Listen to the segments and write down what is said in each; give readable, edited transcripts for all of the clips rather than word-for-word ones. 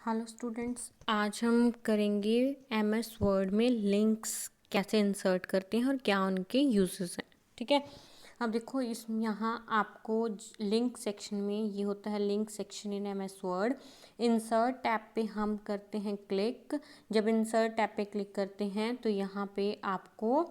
Hello students, आज हम करेंगे एमएस वर्ड में लिंक्स कैसे इंसर्ट करते हैं और क्या उनके यूजेस हैं। ठीक है, अब देखो इस यहाँ आपको लिंक सेक्शन में ये होता है link section in MS word. Insert tab पे हम करते हैं क्लिक। जब इंसर्ट टैब पे क्लिक करते हैं तो यहाँ पे आपको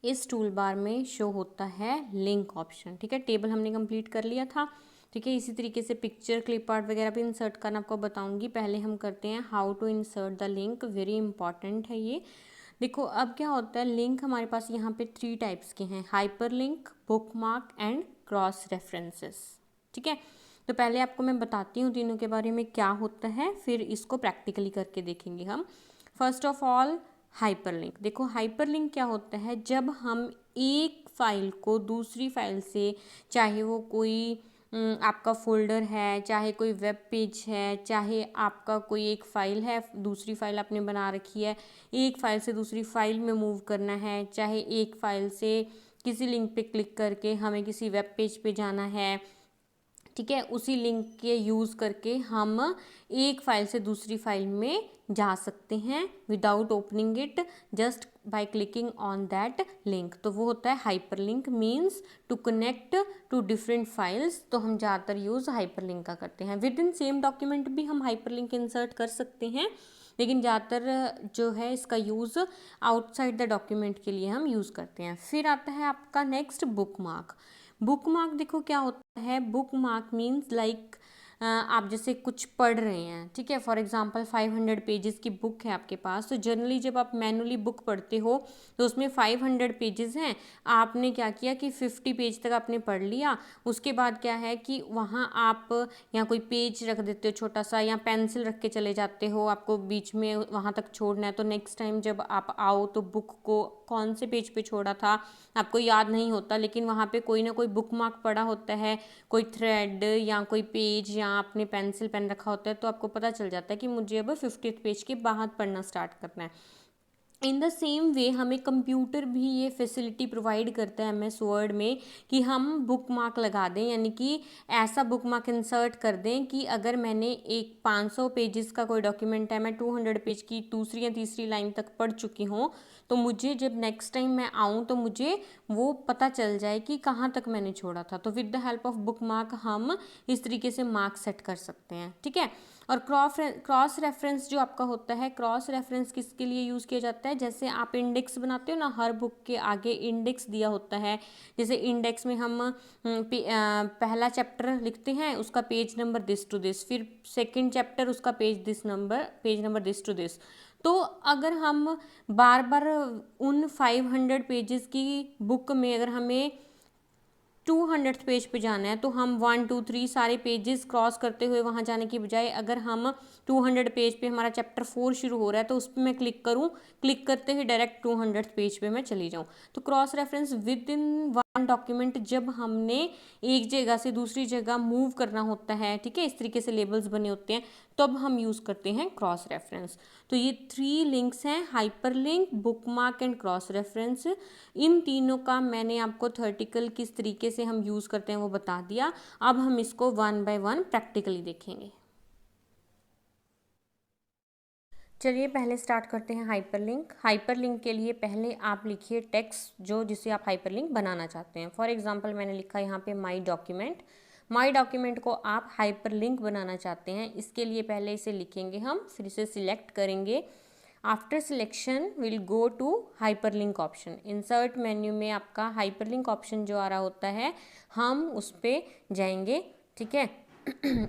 इस टूल बार में शो होता है लिंक ऑप्शन। ठीक है, टेबल हमने कंप्लीट कर लिया था। ठीक है, इसी तरीके से पिक्चर क्लिप आर्ट वगैरह भी इंसर्ट करना आपको बताऊंगी। पहले हम करते हैं how to insert the link, very important है ये। देखो अब क्या होता है, लिंक हमारे पास यहाँ पे 3 टाइप्स के हैं, hyperlink, bookmark and cross references. ठीक है, तो पहले आपको मैं बताती हूँ तीनों के बारे में क्या होता है, फिर इसको प्रैक्टिकली करके देखेंगे हम। First of all hyperlink. देखो हाइपरलिंक क्या होता है, जब हम एक फाइल को दूसरी फाइल से, चाहे वो कोई आपका फोल्डर है, चाहे कोई वेब पेज है, चाहे आपका कोई एक फ़ाइल है, दूसरी फाइल आपने बना रखी है, एक फ़ाइल से दूसरी फाइल में मूव करना है, चाहे एक फ़ाइल से किसी लिंक पे क्लिक करके हमें किसी वेब पेज पे जाना है। ठीक है, उसी लिंक के यूज़ करके हम एक फाइल से दूसरी फाइल में जा सकते हैं without opening it, just by clicking on that link. तो वो होता है hyper link, means to connect to different files. तो हम ज़्यादातर यूज़ हाइपर लिंक का करते हैं। विद इन सेम डॉक्यूमेंट भी हम हाइपर लिंक इंसर्ट कर सकते हैं, लेकिन ज़्यादातर जो है इसका यूज़ आउटसाइड द डॉक्यूमेंट के लिए हम यूज़ करते हैं। फिर आता है आपका next book mark. Book mark देखो क्या होता है, बुक मार्क मीन्स लाइक आप जैसे कुछ पढ़ रहे हैं। ठीक है, फॉर एग्जांपल 500 पेजेस की बुक है आपके पास, तो जनरली जब आप मैनुअली बुक पढ़ते हो तो उसमें 500 पेजेस हैं, आपने क्या किया कि 50 पेज तक आपने पढ़ लिया। उसके बाद क्या है कि वहाँ आप यहाँ कोई पेज रख देते हो छोटा सा, या पेंसिल रख के चले जाते हो, आपको बीच में वहाँ तक छोड़ना है। तो नेक्स्ट टाइम जब आप आओ तो बुक को कौन से पेज पे छोड़ा था आपको याद नहीं होता, लेकिन वहाँ पे कोई ना कोई बुक मार्क पड़ा होता है, कोई थ्रेड या कोई पेज, या आपने पेंसिल पेन रखा होता है, तो आपको पता चल जाता है कि मुझे अब 50th पेज के बाद पढ़ना स्टार्ट करना है। इन द सेम वे हमें कंप्यूटर भी ये फैसिलिटी प्रोवाइड करता है एमएस वर्ड में कि हम बुक मार्क लगा दें, यानी कि ऐसा बुक मार्क इंसर्ट कर दें कि अगर मैंने एक 500 पेजेस का कोई डॉक्यूमेंट है, मैं 200 पेज की दूसरी या तीसरी लाइन तक पढ़ चुकी हूँ, तो मुझे जब नेक्स्ट टाइम मैं आऊँ तो मुझे वो पता चल जाए कि कहाँ तक मैंने छोड़ा था। तो with the help of book mark हम इस तरीके से मार्क सेट कर सकते हैं। ठीक है, और क्रॉस रेफरेंस जो आपका होता है, क्रॉस रेफरेंस किसके लिए यूज़ किया जाता है, जैसे आप इंडेक्स बनाते हो ना, हर बुक के आगे इंडेक्स दिया होता है। जैसे इंडेक्स में हम पहला चैप्टर लिखते हैं, उसका page number this to this, फिर सेकंड चैप्टर उसका page number this to this. तो अगर हम बार बार उन 500 पेजेस की बुक में अगर हमें 200 पेज पे जाना है, तो हम 1 2 3 सारे पेजेस क्रॉस करते हुए वहाँ जाने की बजाय अगर हम 200 पेज पे हमारा चैप्टर 4 शुरू हो रहा है तो उस पर मैं क्लिक करूँ, क्लिक करते ही डायरेक्ट 200 पेज पे मैं चली जाऊँ। तो cross reference with in one document जब हमने एक जगह से दूसरी जगह मूव करना होता है, ठीक है, इस तरीके से लेबल्स बने होते हैं, तब हम यूज़ करते हैं क्रॉस रेफरेंस। तो ये 3 लिंक्स हैं, hyperlink, bookmark and cross reference. इन तीनों का मैंने आपको थर्टिकल किस तरीके से हम यूज़ करते हैं वो बता दिया। अब हम इसको वन बाय वन प्रैक्टिकली देखेंगे। चलिए पहले स्टार्ट करते हैं हाइपरलिंक। हाइपरलिंक के लिए पहले आप लिखिए टेक्स्ट जो जिसे आप हाइपरलिंक बनाना चाहते हैं। फॉर एग्जांपल मैंने लिखा यहाँ पे माय डॉक्यूमेंट। माय डॉक्यूमेंट को आप हाइपरलिंक बनाना चाहते हैं, इसके लिए पहले इसे लिखेंगे हम, फिर इसे सिलेक्ट करेंगे। After selection will go to hyperlink option. Insert menu में आपका हाइपरलिंक ऑप्शन जो आ रहा होता है, हम उस पर जाएंगे। ठीक है,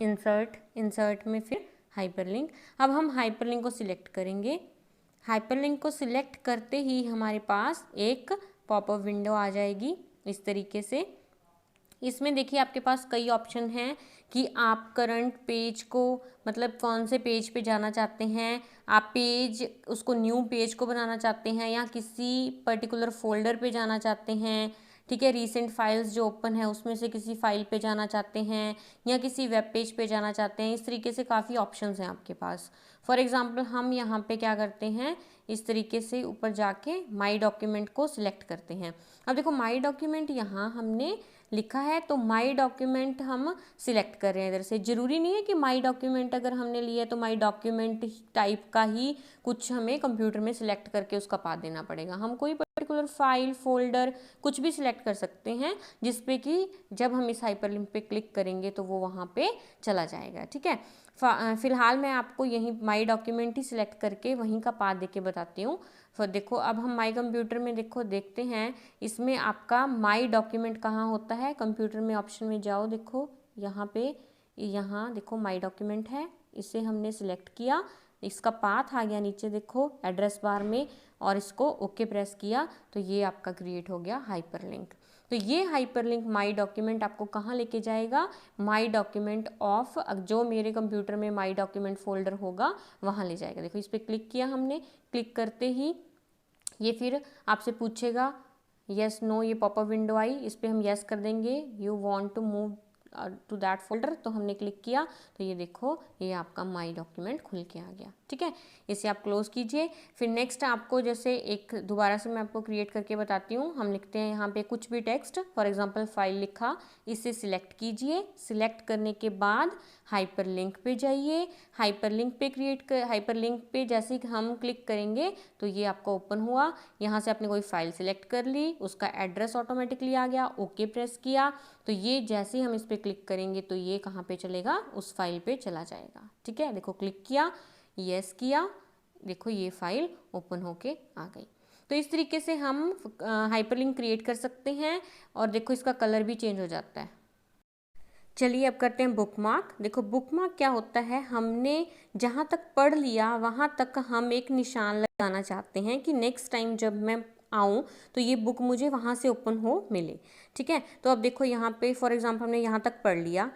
इंसर्ट में फिर हाइपरलिंक। अब हम हाइपरलिंक को सिलेक्ट करेंगे। हाइपरलिंक को सिलेक्ट करते ही हमारे पास एक पॉपअप विंडो आ जाएगी इस तरीके से। इसमें देखिए आपके पास कई ऑप्शन हैं कि आप करंट पेज को, मतलब कौन से पेज पे जाना चाहते हैं, आप पेज उसको न्यू पेज को बनाना चाहते हैं या किसी पर्टिकुलर फोल्डर पे जाना चाहते हैं। ठीक है, रीसेंट फाइल्स जो ओपन है उसमें से किसी फाइल पे जाना चाहते हैं या किसी वेब पेज पे जाना चाहते हैं। इस तरीके से काफ़ी ऑप्शंस हैं आपके पास। फॉर एग्जांपल हम यहाँ पे क्या करते हैं, इस तरीके से ऊपर जाके माई डॉक्यूमेंट को सिलेक्ट करते हैं। अब देखो माई डॉक्यूमेंट यहाँ हमने लिखा है तो माई डॉक्यूमेंट हम सिलेक्ट कर रहे हैं इधर से। ज़रूरी नहीं है कि माई डॉक्यूमेंट अगर हमने लिया तो माई डॉक्यूमेंट टाइप का ही कुछ हमें कंप्यूटर में सिलेक्ट करके उसका पाथ देना पड़ेगा। हम कोई पर्टिकुलर फाइल, फोल्डर कुछ भी सिलेक्ट कर सकते हैं जिसपे कि जब हम इस हाइपरलिंक पे क्लिक करेंगे तो वो वहाँ पे चला जाएगा। ठीक है, फिलहाल मैं आपको यहीं माई डॉक्यूमेंट ही सिलेक्ट करके वहीं का पाथ दे के बताती हूँ। फिर देखो अब हम माई कंप्यूटर में देखो देखते हैं इसमें आपका माई डॉक्यूमेंट कहाँ होता है। कंप्यूटर में ऑप्शन में जाओ, देखो यहाँ पे, यहाँ देखो माई डॉक्यूमेंट है, इसे हमने सिलेक्ट किया, इसका पाथ आ गया नीचे देखो एड्रेस बार में, और इसको ओके प्रेस किया तो ये आपका क्रिएट हो गया हाइपरलिंक। तो ये हाइपरलिंक माई डॉक्यूमेंट आपको कहाँ लेके जाएगा, माई डॉक्यूमेंट ऑफ जो मेरे कंप्यूटर में माई डॉक्यूमेंट फोल्डर होगा वहाँ ले जाएगा। देखो इस पर क्लिक किया हमने, क्लिक करते ही ये फिर आपसे पूछेगा यस नो, ये पॉपअप विंडो आई, इस पर हम यस कर देंगे, you want to move to that folder, तो हमने क्लिक किया तो ये देखो ये आपका माई डॉक्यूमेंट खुल के आ गया। ठीक है, इसे आप क्लोज कीजिए। फिर नेक्स्ट आपको जैसे एक दोबारा से मैं आपको क्रिएट करके बताती हूँ। हम लिखते हैं यहाँ पे कुछ भी टेक्स्ट, फॉर एग्जांपल फाइल लिखा, इसे सिलेक्ट कीजिए। सिलेक्ट करने के बाद हाइपरलिंक पे जाइए, हाइपरलिंक पे हाइपरलिंक पे जैसे ही हम क्लिक करेंगे तो ये आपका ओपन हुआ। यहाँ से आपने कोई फाइल सिलेक्ट कर ली, उसका एड्रेस ऑटोमेटिकली आ गया, ओके प्रेस किया तो ये जैसे ही हम इस पर क्लिक करेंगे तो ये कहाँ पे चलेगा, उस फाइल पे चला जाएगा। ठीक है, देखो क्लिक किया, यस किया, देखो ये फाइल ओपन होके आ गई। तो इस तरीके से हम हाइपरलिंक क्रिएट कर सकते हैं और देखो इसका कलर भी चेंज हो जाता है। चलिए अब करते हैं बुकमार्क। देखो बुकमार्क क्या होता है, हमने जहाँ तक पढ़ लिया वहाँ तक हम एक निशान लगाना चाहते हैं कि नेक्स्ट टाइम जब मैं आऊँ तो ये बुक मुझे वहाँ से ओपन हो मिले। ठीक है, तो अब देखो यहाँ पे फॉर एग्जांपल हमने यहाँ तक पढ़ लिया।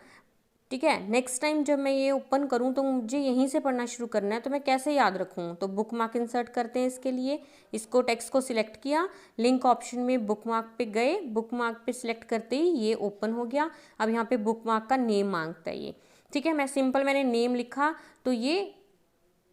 ठीक है, नेक्स्ट टाइम जब मैं ये ओपन करूँ तो मुझे यहीं से पढ़ना शुरू करना है, तो मैं कैसे याद रखूँ, तो बुक मार्क इंसर्ट करते हैं इसके लिए। इसको टेक्स्ट को सिलेक्ट किया, लिंक ऑप्शन में बुक मार्क पे गए, बुक मार्क पे सिलेक्ट करते ही ये ओपन हो गया। अब यहाँ पे बुक मार्क का नेम मांगता है ये। ठीक है, मैंने नेम लिखा तो ये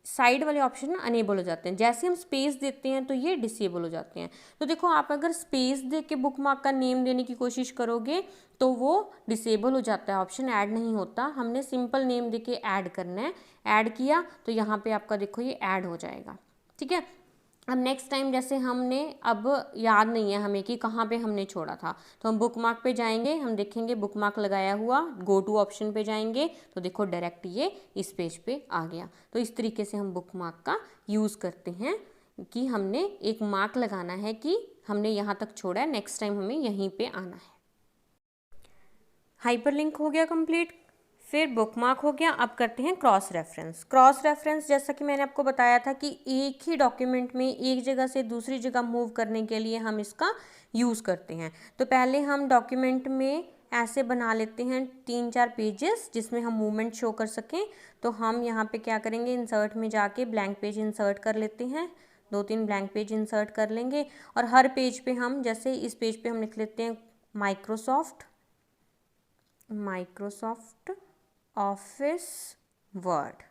साइड वाले ऑप्शन अनेबल हो जाते हैं, जैसे हम स्पेस देते हैं तो ये डिसेबल हो जाते हैं। तो देखो आप अगर स्पेस दे के बुक मार्क का नेम देने की कोशिश करोगे तो वो डिसेबल हो जाता है, ऑप्शन ऐड नहीं होता। हमने सिंपल नेम दे के ऐड करना है, ऐड किया तो यहाँ पे आपका देखो ये ऐड हो जाएगा। ठीक है, अब नेक्स्ट टाइम जैसे हमने अब याद नहीं है हमें कि कहाँ पे हमने छोड़ा था, तो हम बुक मार्क पे जाएंगे, हम देखेंगे बुक मार्क लगाया हुआ, गो टू ऑप्शन पे जाएंगे तो देखो डायरेक्ट ये इस पेज पे आ गया। तो इस तरीके से हम बुक मार्क का यूज़ करते हैं कि हमने एक मार्क लगाना है कि हमने यहाँ तक छोड़ा है, नेक्स्ट टाइम हमें यहीं पर आना है। हाइपरलिंक हो गया कंप्लीट, फिर बुकमार्क हो गया। अब करते हैं क्रॉस रेफरेंस। क्रॉस रेफरेंस जैसा कि मैंने आपको बताया था कि एक ही डॉक्यूमेंट में एक जगह से दूसरी जगह मूव करने के लिए हम इसका यूज़ करते हैं। तो पहले हम डॉक्यूमेंट में ऐसे बना लेते हैं 3-4 पेजेस जिसमें हम मूवमेंट शो कर सकें। तो हम यहाँ पे क्या करेंगे, इंसर्ट में जाके ब्लैंक पेज इंसर्ट कर लेते हैं, 2-3 ब्लैंक पेज इंसर्ट कर लेंगे। और हर पेज पे हम, जैसे इस पेज पे हम लिख लेते हैं माइक्रोसॉफ्ट ऑफिस वर्ड।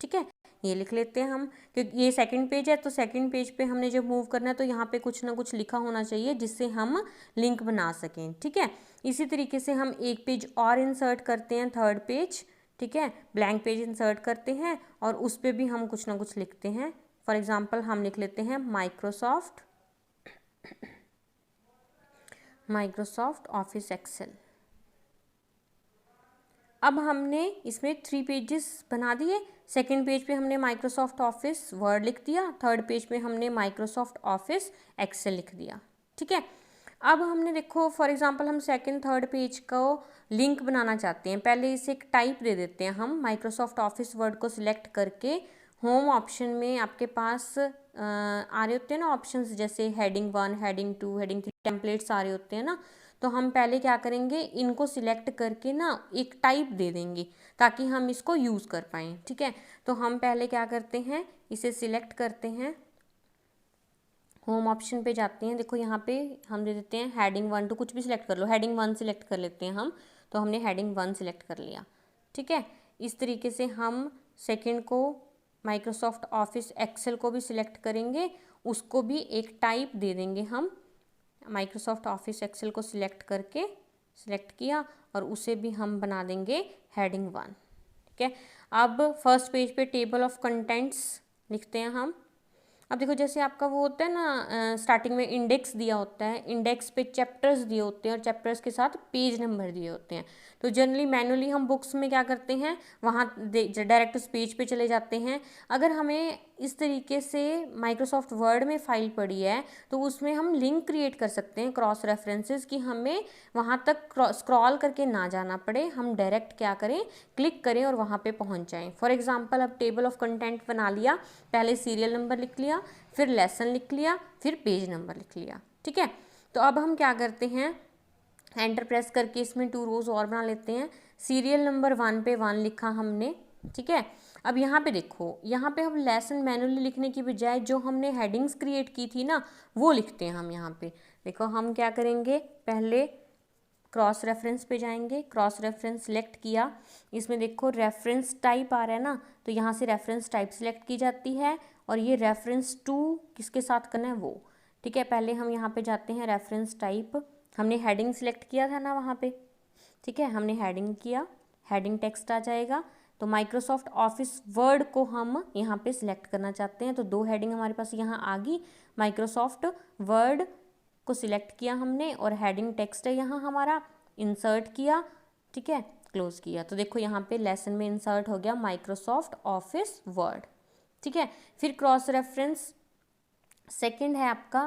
ठीक है, ये लिख लेते हैं हम, क्योंकि ये सेकंड पेज है तो सेकंड पेज पे हमने जब मूव करना है तो यहाँ पे कुछ ना कुछ लिखा होना चाहिए जिससे हम लिंक बना सकें। ठीक है, इसी तरीके से हम एक पेज और इंसर्ट करते हैं, थर्ड पेज। ठीक है, ब्लैंक पेज इंसर्ट करते हैं और उस पर भी हम कुछ ना कुछ लिखते हैं। फॉर एग्जाम्पल हम लिख लेते हैं माइक्रोसॉफ्ट ऑफिस एक्सेल। अब हमने इसमें 3 पेजेस बना दिए। सेकंड पेज पे हमने माइक्रोसॉफ्ट ऑफिस वर्ड लिख दिया, थर्ड पेज पे हमने माइक्रोसॉफ्ट ऑफिस एक्सेल लिख दिया। ठीक है, अब हमने देखो फॉर एग्जांपल हम सेकंड थर्ड पेज को लिंक बनाना चाहते हैं। पहले इसे एक टाइप दे देते हैं हम, माइक्रोसॉफ्ट ऑफिस वर्ड को सिलेक्ट करके होम ऑप्शन में आपके पास आ रहे होते हैं ना ऑप्शंस, जैसे हेडिंग 1, हेडिंग 2, हेडिंग 3 टेम्पलेट्स आ रहे होते हैं ना। तो हम पहले क्या करेंगे, इनको सिलेक्ट करके ना एक टाइप दे देंगे ताकि हम इसको यूज़ कर पाएँ। ठीक है, तो हम पहले क्या करते हैं, इसे सिलेक्ट करते हैं, होम ऑप्शन पे जाते हैं। देखो यहाँ पे हम दे देते हैं हेडिंग 1 2, कुछ भी सिलेक्ट कर लो, हेडिंग 1 सिलेक्ट कर लेते हैं हम। तो हमने हेडिंग 1 सिलेक्ट कर लिया। ठीक है, इस तरीके से हम सेकंड को माइक्रोसॉफ्ट ऑफिस एक्सेल को भी सिलेक्ट करेंगे, उसको भी एक टाइप दे देंगे हम। माइक्रोसॉफ्ट ऑफिस एक्सेल को सिलेक्ट करके सिलेक्ट किया और उसे भी हम बना देंगे हेडिंग 1। ठीक है, अब फर्स्ट पेज पे टेबल ऑफ कंटेंट्स लिखते हैं हम। अब देखो जैसे आपका वो होता है ना, स्टार्टिंग में इंडेक्स दिया होता है, इंडेक्स पे चैप्टर्स दिए होते हैं और चैप्टर्स के साथ पेज नंबर दिए होते हैं। तो जनरली मैनुअली हम बुक्स में क्या करते हैं, वहाँ डायरेक्ट उस पेज पे चले जाते हैं। अगर हमें इस तरीके से माइक्रोसॉफ्ट वर्ड में फाइल पड़ी है तो उसमें हम लिंक क्रिएट कर सकते हैं क्रॉस रेफरेंसेस, कि हमें वहाँ तक स्क्रॉल करके ना जाना पड़े, हम डायरेक्ट क्या करें, क्लिक करें और वहाँ पे पहुँच जाएं। फॉर एग्जांपल अब टेबल ऑफ कंटेंट बना लिया, पहले सीरियल नंबर लिख लिया, फिर लेसन लिख लिया, फिर पेज नंबर लिख लिया। ठीक है, तो अब हम क्या करते हैं, एंटर प्रेस करके इसमें 2 रोज और बना लेते हैं। सीरियल नंबर 1 पे 1 लिखा हमने। ठीक है, अब यहाँ पे देखो, यहाँ पे हम लेसन मैनुअली लिखने की बजाय जो हमने हेडिंग्स क्रिएट की थी ना, वो लिखते हैं हम यहाँ पे। देखो हम क्या करेंगे, पहले क्रॉस रेफरेंस पे जाएंगे, क्रॉस रेफरेंस सेलेक्ट किया, इसमें देखो रेफरेंस टाइप आ रहा है ना, तो यहाँ से रेफरेंस टाइप सेलेक्ट की जाती है और ये रेफरेंस टू किसके साथ करना है वो। ठीक है, पहले हम यहाँ पे जाते हैं रेफरेंस टाइप, हमने हेडिंग सेलेक्ट किया था ना वहाँ पे। ठीक है, हमने हेडिंग किया, हेडिंग टेक्स्ट आ जाएगा। तो माइक्रोसॉफ्ट ऑफिस वर्ड को हम यहाँ पे सिलेक्ट करना चाहते हैं, तो 2 हेडिंग हमारे पास यहाँ आ गई। माइक्रोसॉफ्ट वर्ड को सिलेक्ट किया हमने और हेडिंग टेक्स्ट है यहाँ हमारा, इंसर्ट किया। ठीक है, क्लोज किया, तो देखो यहाँ पे लेसन में इंसर्ट हो गया माइक्रोसॉफ्ट ऑफिस वर्ड। ठीक है, फिर क्रॉस रेफरेंस सेकंड है आपका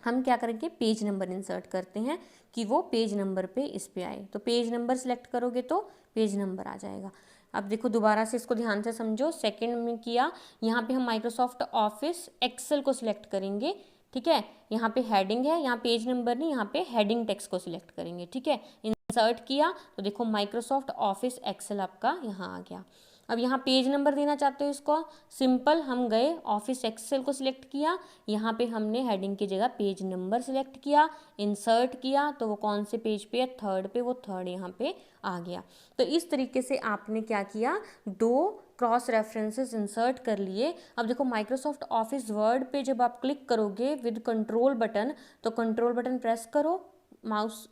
हम क्या करेंगे, पेज नंबर इंसर्ट करते हैं कि वो पेज नंबर पे इस पे आए। तो पेज नंबर सेलेक्ट करोगे तो पेज नंबर आ जाएगा। अब देखो दोबारा से इसको ध्यान से समझो, सेकंड में किया, यहाँ पे हम माइक्रोसॉफ्ट ऑफिस एक्सेल को सिलेक्ट करेंगे। ठीक है, यहाँ पे हेडिंग है, यहाँ पेज नंबर नहीं, यहाँ पे हेडिंग टेक्स्ट को सिलेक्ट करेंगे। ठीक है, इंसर्ट किया तो देखो माइक्रोसॉफ्ट ऑफिस एक्सेल आपका यहाँ आ गया। अब यहाँ पेज नंबर देना चाहते हो इसको, सिंपल हम गए ऑफिस एक्सेल को सिलेक्ट किया, यहाँ पे हमने हेडिंग की जगह पेज नंबर सिलेक्ट किया, इंसर्ट किया, तो वो कौन से पेज पे है, थर्ड पे, वो थर्ड यहाँ पे आ गया। तो इस तरीके से आपने क्या किया, 2 क्रॉस रेफरेंसेस इंसर्ट कर लिए। अब देखो माइक्रोसॉफ्ट ऑफिस वर्ड पे जब आप क्लिक करोगे विद कंट्रोल बटन, तो कंट्रोल बटन प्रेस करो, माउस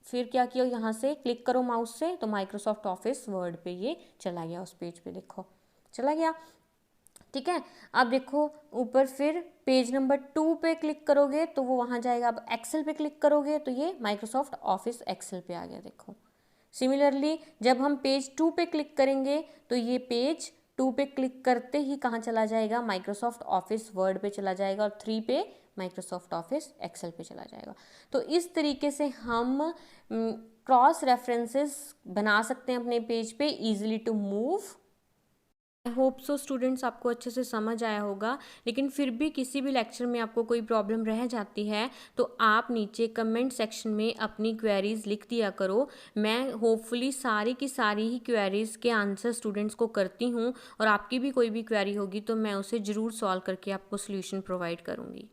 फिर क्या किया, यहाँ से क्लिक करो माउस से, तो माइक्रोसॉफ्ट ऑफिस वर्ड पे ये चला गया, उस पेज पे देखो चला गया। ठीक है, अब देखो ऊपर फिर पेज नंबर 2 पे क्लिक करोगे तो वो वहाँ जाएगा। अब एक्सेल पे क्लिक करोगे तो ये माइक्रोसॉफ्ट ऑफिस एक्सेल पे आ गया। देखो सिमिलरली जब हम पेज 2 पे क्लिक करेंगे तो ये पेज 2 पे क्लिक करते ही कहाँ चला जाएगा, माइक्रोसॉफ्ट ऑफिस वर्ड पे चला जाएगा, और 3 पे माइक्रोसॉफ्ट ऑफिस एक्सेल पे चला जाएगा। तो इस तरीके से हम क्रॉस रेफरेंसेस बना सकते हैं अपने पेज पे, easily to move. I hope so students आपको अच्छे से समझ आया होगा, लेकिन फिर भी किसी भी लेक्चर में आपको कोई प्रॉब्लम रह जाती है तो आप नीचे कमेंट सेक्शन में अपनी क्वेरीज लिख दिया करो। मैं होपफुली सारी की सारी ही क्वेरीज के आंसर स्टूडेंट्स को करती हूँ, और आपकी भी कोई भी क्वेरी होगी तो मैं उसे ज़रूर सॉल्व करके आपको सोल्यूशन प्रोवाइड करूँगी।